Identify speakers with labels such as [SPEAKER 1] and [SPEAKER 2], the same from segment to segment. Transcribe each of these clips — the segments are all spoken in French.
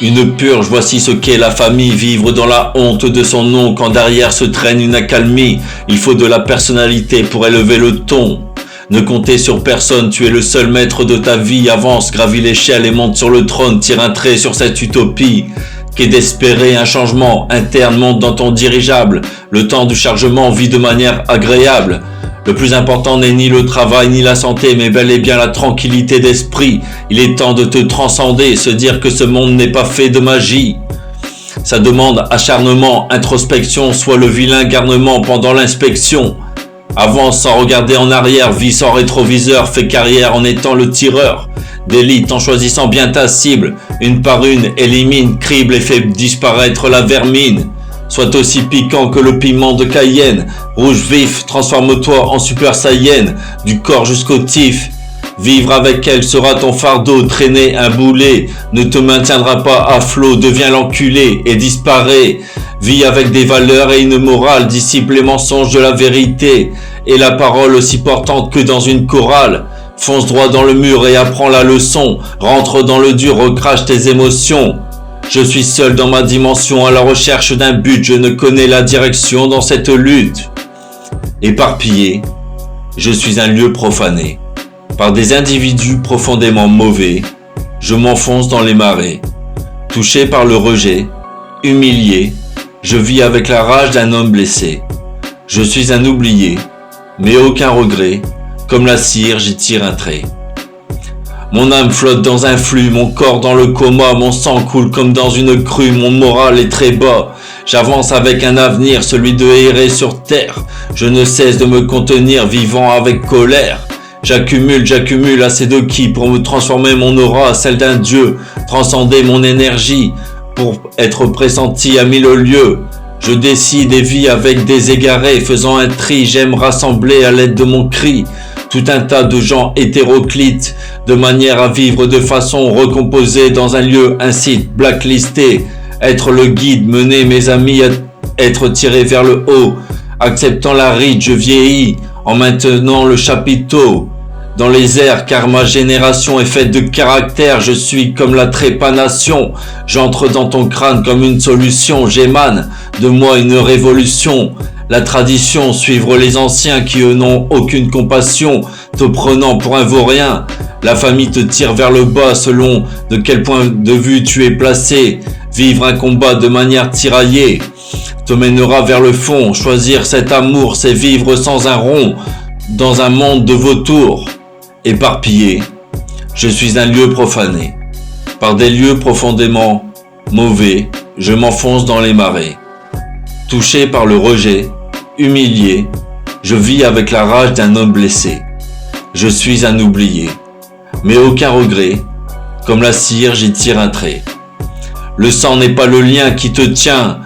[SPEAKER 1] Une purge, voici ce qu'est la famille, vivre dans la honte de son nom quand derrière se traîne une accalmie. Il faut de la personnalité pour élever le ton. Ne comptez sur personne, tu es le seul maître de ta vie. Avance, gravis l'échelle et monte sur le trône, tire un trait sur cette utopie. Qu'est d'espérer un changement interne, monte dans ton dirigeable. Le temps du chargement vit de manière agréable. Le plus important n'est ni le travail ni la santé, mais bel et bien la tranquillité d'esprit. Il est temps de te transcender, se dire que ce monde n'est pas fait de magie. Ça demande acharnement, introspection, soit le vilain garnement pendant l'inspection. Avance sans regarder en arrière, vis sans rétroviseur, fais carrière en étant le tireur d'élite, en choisissant bien ta cible. Une par une, élimine, crible et fait disparaître la vermine. Sois aussi piquant que le piment de Cayenne. Rouge vif, transforme-toi en super saiyan, du corps jusqu'au tif. Vivre avec elle sera ton fardeau, traîner un boulet ne te maintiendra pas à flot, deviens l'enculé et disparais. Vis avec des valeurs et une morale, dissipe les mensonges de la vérité, et la parole aussi portante que dans une chorale. Fonce droit dans le mur et apprends la leçon, rentre dans le dur, recrache tes émotions. Je suis seul dans ma dimension, à la recherche d'un but, je ne connais la direction dans cette lutte. Éparpillé, je suis un lieu profané. Par des individus profondément mauvais, je m'enfonce dans les marais. Touché par le rejet, humilié, je vis avec la rage d'un homme blessé. Je suis un oublié, mais aucun regret, comme la cire j'y tire un trait. Mon âme flotte dans un flux, mon corps dans le coma, mon sang coule comme dans une crue, mon moral est très bas. J'avance avec un avenir, celui de errer sur terre. Je ne cesse de me contenir, vivant avec colère. J'accumule assez de ki pour me transformer mon aura à celle d'un dieu, transcender mon énergie pour être pressenti à 1000 lieues. Je décide et vis avec des égarés, faisant un tri, j'aime rassembler à l'aide de mon cri tout un tas de gens hétéroclites, de manière à vivre de façon recomposée dans un lieu, un site blacklisté, être le guide, mener mes amis à être tirés vers le haut, acceptant la ride, je vieillis en maintenant le chapiteau dans les airs, car ma génération est faite de caractère, je suis comme la trépanation, j'entre dans ton crâne comme une solution, j'émane de moi une révolution. La tradition, suivre les anciens qui eux n'ont aucune compassion, te prenant pour un vaurien. La famille te tire vers le bas selon de quel point de vue tu es placé. Vivre un combat de manière tiraillée te mènera vers le fond. Choisir cet amour, c'est vivre sans un rond dans un monde de vautours. Éparpillé, je suis un lieu profané. Par des lieux profondément mauvais, je m'enfonce dans les marais. Touché par le rejet, humilié, je vis avec la rage d'un homme blessé. Je suis un oublié, mais aucun regret, comme la cire j'y tire un trait. Le sang n'est pas le lien qui te tient,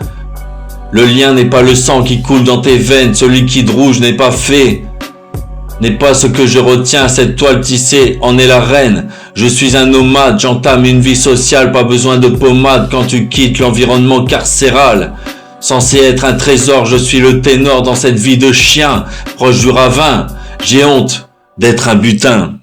[SPEAKER 1] le lien n'est pas le sang qui coule dans tes veines, ce liquide rouge n'est pas fait, n'est pas ce que je retiens, cette toile tissée en est la reine. Je suis un nomade, j'entame une vie sociale, pas besoin de pommade quand tu quittes l'environnement carcéral. Censé être un trésor, je suis le ténor dans cette vie de chien, proche du ravin. J'ai honte d'être un butin.